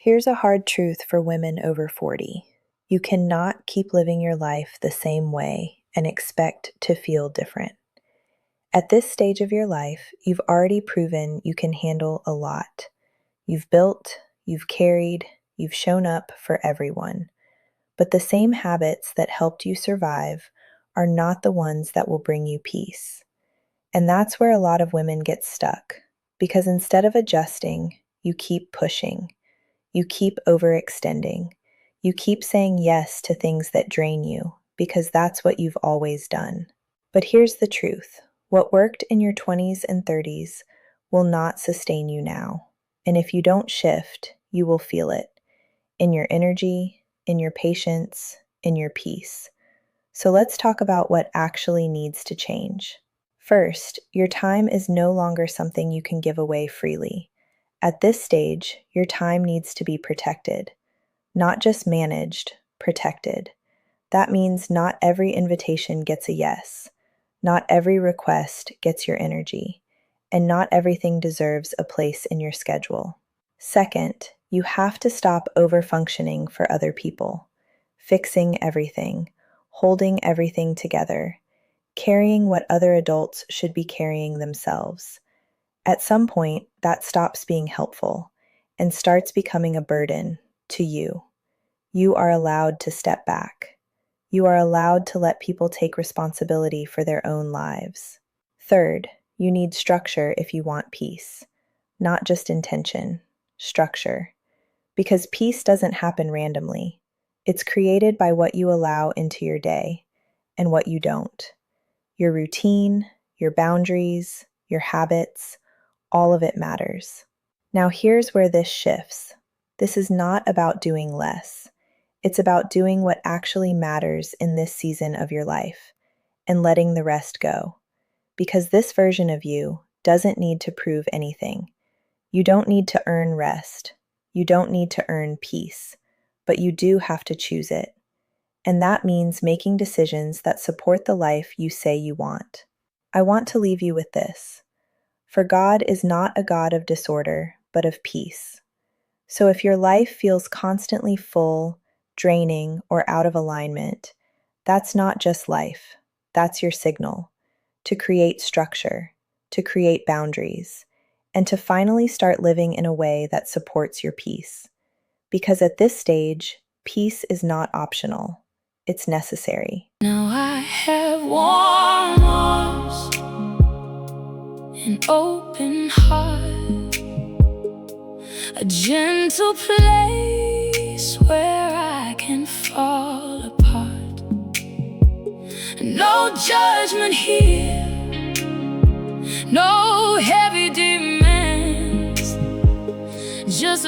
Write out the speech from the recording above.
Here's a hard truth for women over 40. You cannot keep living your life the same way and expect to feel different. At this stage of your life, you've already proven you can handle a lot. You've built, you've carried, you've shown up for everyone. But the same habits that helped you survive are not the ones that will bring you peace. And that's where a lot of women get stuck, because instead of adjusting, you keep pushing. You keep overextending. You keep saying yes to things that drain you because that's what you've always done. But here's the truth. What worked in your 20s and 30s will not sustain you now. And if you don't shift, you will feel it in your energy, in your patience, in your peace. So let's talk about what actually needs to change. First, your time is no longer something you can give away freely. At this stage, your time needs to be protected, not just managed, protected. That means not every invitation gets a yes, not every request gets your energy, and not everything deserves a place in your schedule. Second, you have to stop overfunctioning for other people, fixing everything, holding everything together, carrying what other adults should be carrying themselves. At some point, that stops being helpful and starts becoming a burden to you. You are allowed to step back. You are allowed to let people take responsibility for their own lives. Third, you need structure if you want peace, not just intention, structure. Because peace doesn't happen randomly. It's created by what you allow into your day and what you don't. Your routine, your boundaries, your habits, all of it matters. Now here's where this shifts. This is not about doing less. It's about doing what actually matters in this season of your life and letting the rest go. Because this version of you doesn't need to prove anything. You don't need to earn rest. You don't need to earn peace, but you do have to choose it. And that means making decisions that support the life you say you want. I want to leave you with this. For God is not a God of disorder, but of peace. So if your life feels constantly full, draining, or out of alignment, that's not just life. That's your signal to create structure, to create boundaries, and to finally start living in a way that supports your peace. Because at this stage, peace is not optional. It's necessary. Now I have warm arms, an open heart, a gentle place where I can fall apart. No judgment here, no heavy demands, just